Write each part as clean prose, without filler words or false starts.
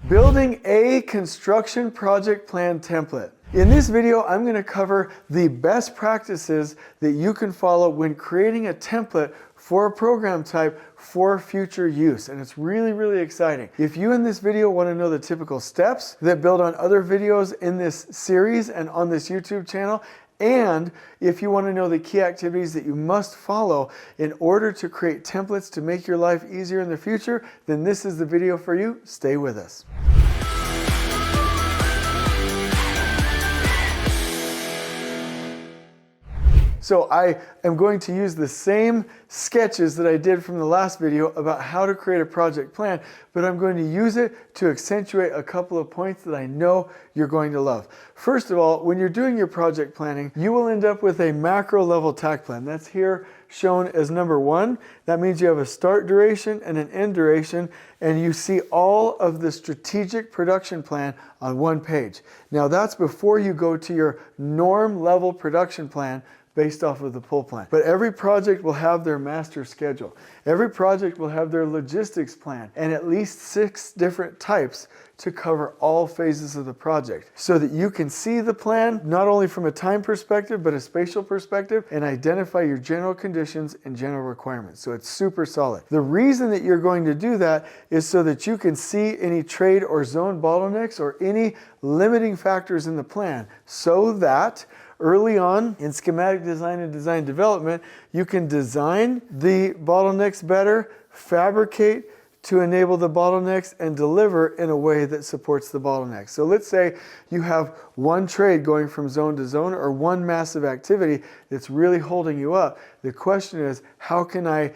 Building a construction project plan template. In this video, I'm going to cover the best practices that you can follow when creating a template for a program type for future use. And it's really, really exciting. If you in this video want to know the typical steps that build on other videos in this series and on this YouTube channel, and if you want to know the key activities that you must follow in order to create templates to make your life easier in the future, then this is the video for you. Stay with us. So I am going to use the same sketches that I did from the last video about how to create a project plan, but I'm going to use it to accentuate a couple of points that I know you're going to love. First of all, when you're doing your project planning, you will end up with a macro level TAC plan. That's here shown as number 1. That means you have a start duration and an end duration, and you see all of the strategic production plan on one page. Now that's before you go to your norm level production plan based off of the pull plan. But every project will have their master schedule. Every project will have their logistics plan and at least 6 different types to cover all phases of the project so that you can see the plan not only from a time perspective but a spatial perspective and identify your general conditions and general requirements. So it's super solid. The reason that you're going to do that is so that you can see any trade or zone bottlenecks or any limiting factors in the plan so that early on in schematic design and design development, you can design the bottlenecks better, fabricate to enable the bottlenecks, and deliver in a way that supports the bottlenecks. So let's say you have one trade going from zone to zone or one massive activity that's really holding you up. The question is, how can I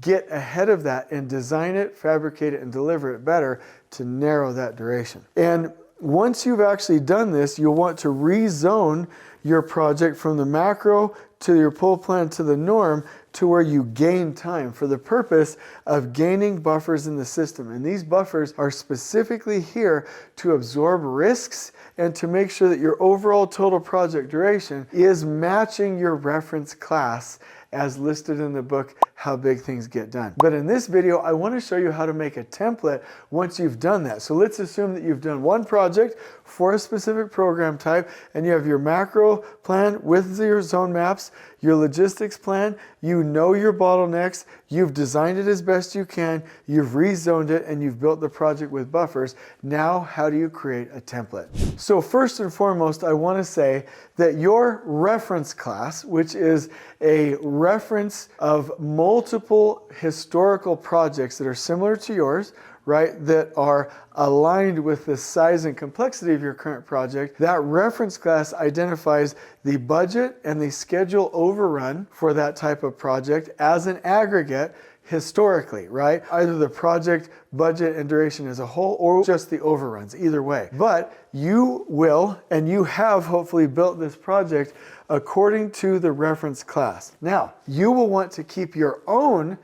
get ahead of that and design it, fabricate it, and deliver it better to narrow that duration? And once you've actually done this, you'll want to rezone your project from the macro to your pull plan to the norm to where you gain time for the purpose of gaining buffers in the system. And these buffers are specifically here to absorb risks and to make sure that your overall total project duration is matching your reference class as listed in the book, How Big Things Get Done. But in this video, I want to show you how to make a template once you've done that. So let's assume that you've done one project for a specific program type, and you have your macro plan with your zone maps, your logistics plan, you know your bottlenecks, you've designed it as best you can, you've rezoned it, and you've built the project with buffers. Now, how do you create a template? So first and foremost, I want to say that your reference class, which is a reference of multiple historical projects that are similar to yours, right, that are aligned with the size and complexity of your current project, that reference class identifies the budget and the schedule overrun for that type of project as an aggregate historically, right? Either the project budget and duration as a whole or just the overruns, either way. But you will, and you have hopefully built this project according to the reference class. Now, you will want to keep your own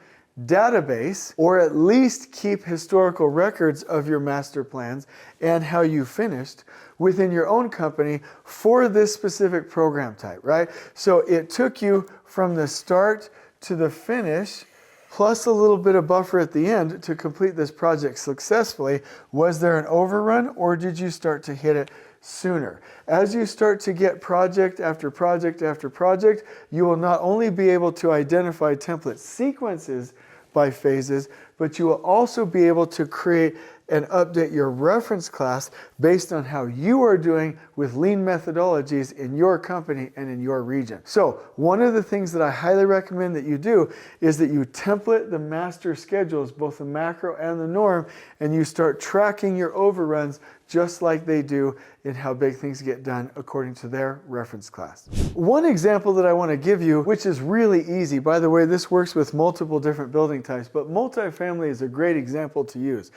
database, or at least keep historical records of your master plans and how you finished within your own company for this specific program type, right? So it took you from the start to the finish, plus a little bit of buffer at the end to complete this project successfully. Was there an overrun, or did you start to hit it sooner? As you start to get project after project after project, you will not only be able to identify template sequences by phases, but you will also be able to create and update your reference class based on how you are doing with lean methodologies in your company and in your region. So one of the things that I highly recommend that you do is that you template the master schedules, both the macro and the norm, and you start tracking your overruns just like they do in How Big Things Get Done according to their reference class. One example that I want to give you, which is really easy, by the way, this works with multiple different building types, but multifamily is a great example to use.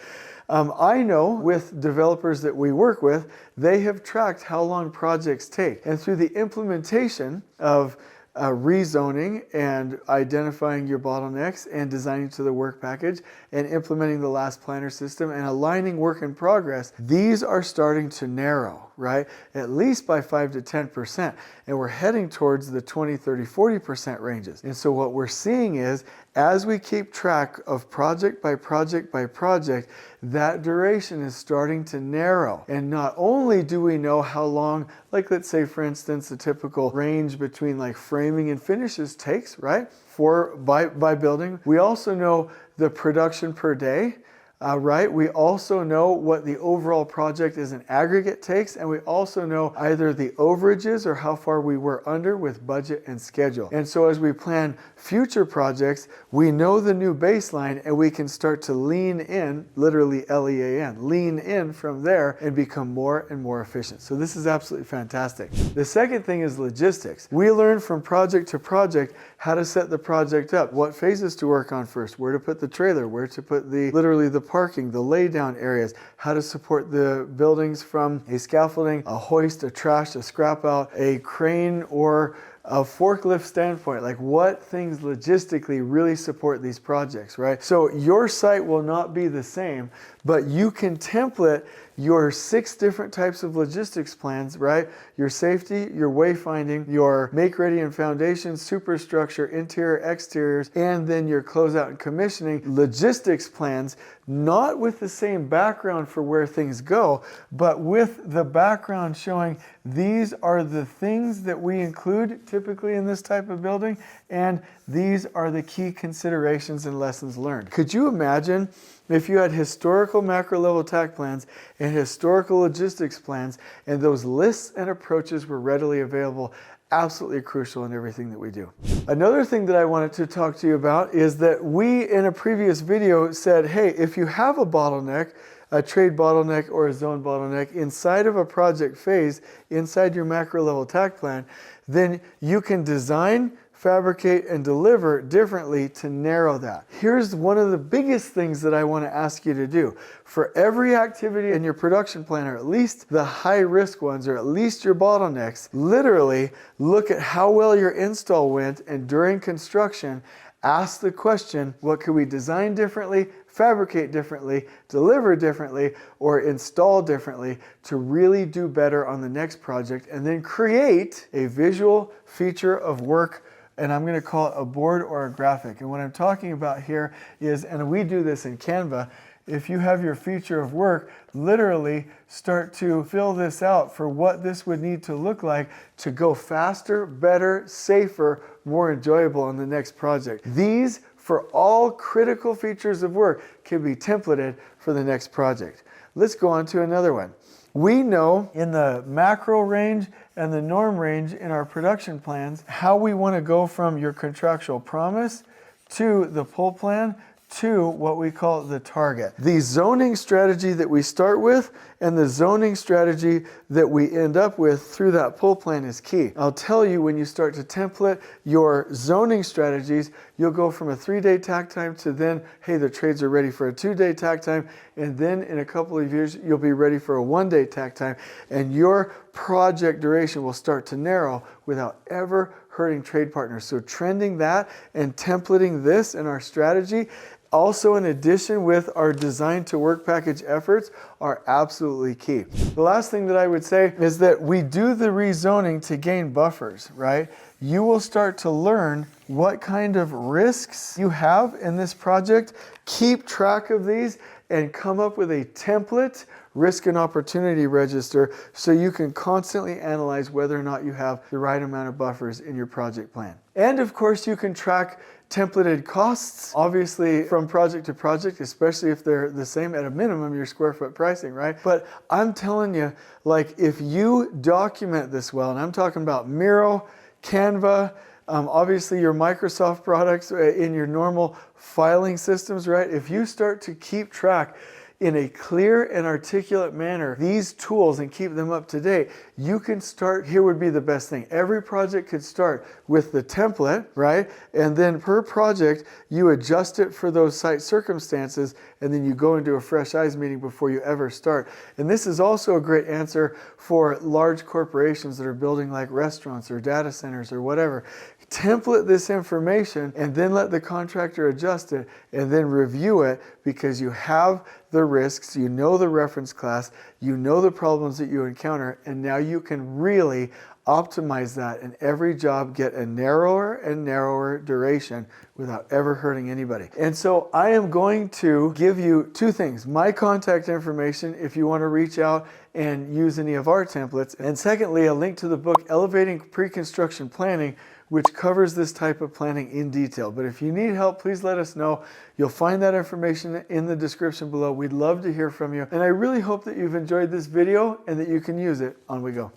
I know with developers that we work with, they have tracked how long projects take. And through the implementation of rezoning and identifying your bottlenecks and designing to the work package and implementing the last planner system and aligning work in progress, these are starting to narrow, right? At least by 5 to 10%. And we're heading towards the 20, 30, 40% ranges. And so what we're seeing is, as we keep track of project by project by project, that duration is starting to narrow. And not only do we know how long, like let's say for instance, the typical range between like framing and finishes takes, right? By building. We also know the production per day. Right? We also know what the overall project as an aggregate takes, and we also know either the overages or how far we were under with budget and schedule. And so as we plan future projects, we know the new baseline and we can start to lean in, literally L-E-A-N, lean in from there and become more and more efficient. So this is absolutely fantastic. The second thing is logistics. We learn from project to project how to set the project up, what phases to work on first, where to put the trailer, where to put literally the parking, the laydown areas, how to support the buildings from a scaffolding, a hoist, a trash, a scrap out, a crane, or a forklift standpoint, like what things logistically really support these projects, right? So your site will not be the same, but you can template your 6 different types of logistics plans, right? Your safety, your wayfinding, your make ready and foundation, superstructure, interior, exteriors, and then your closeout and commissioning logistics plans, not with the same background for where things go, but with the background showing these are the things that we include typically in this type of building, and these are the key considerations and lessons learned. Could you imagine if you had historical macro level TAC plans and historical logistics plans, and those lists and approaches were readily available? Absolutely crucial in everything that we do. Another thing that I wanted to talk to you about is that we, in a previous video, said, hey, if you have a bottleneck, a trade bottleneck or a zone bottleneck inside of a project phase, inside your macro level TAC plan, then you can design, fabricate, and deliver differently to narrow that. Here's one of the biggest things that I want to ask you to do. For every activity in your production plan, or at least the high risk ones, or at least your bottlenecks, literally look at how well your install went, and during construction, ask the question, what could we design differently, fabricate differently, deliver differently, or install differently to really do better on the next project, and then create a visual feature of work, and I'm going to call it a board or a graphic. And what I'm talking about here is, and we do this in Canva, if you have your feature of work, literally start to fill this out for what this would need to look like to go faster, better, safer, more enjoyable on the next project. These, for all critical features of work, can be templated for the next project. Let's go on to another one. We know in the macro range and the norm range in our production plans how we want to go from your contractual promise to the pull plan to what we call the target. The zoning strategy that we start with and the zoning strategy that we end up with through that pull plan is key. I'll tell you, when you start to template your zoning strategies, you'll go from a 3-day tack time to then, hey, the trades are ready for a 2-day tack time, and then in a couple of years, you'll be ready for a 1-day tack time, and your project duration will start to narrow without ever hurting trade partners. So trending that and templating this in our strategy, also in addition with our design to work package efforts, are absolutely key. The last thing that I would say is that we do the rezoning to gain buffers, right? You will start to learn what kind of risks you have in this project, keep track of these, and come up with a template risk and opportunity register so you can constantly analyze whether or not you have the right amount of buffers in your project plan. And of course, you can track templated costs, obviously from project to project, especially if they're the same, at a minimum, your square foot pricing, right? But I'm telling you, like, if you document this well, and I'm talking about Miro, Canva, obviously your Microsoft products in your normal filing systems, right? If you start to keep track in a clear and articulate manner these tools and keep them up to date, you can start, here would be the best thing. Every project could start with the template, right? And then per project, you adjust it for those site circumstances, and then you go into a fresh eyes meeting before you ever start. And this is also a great answer for large corporations that are building like restaurants or data centers or whatever. Template this information and then let the contractor adjust it and then review it, because you have the risks, you know the reference class, you know the problems that you encounter, and now you can really optimize that and every job get a narrower and narrower duration without ever hurting anybody. And so I am going to give you two things: my contact information if you want to reach out and use any of our templates, and secondly, a link to the book Elevating Pre-Construction Planning, which covers this type of planning in detail. But if you need help, please let us know. You'll find that information in the description below. We'd love to hear from you. And I really hope that you've enjoyed this video and that you can use it on We Go.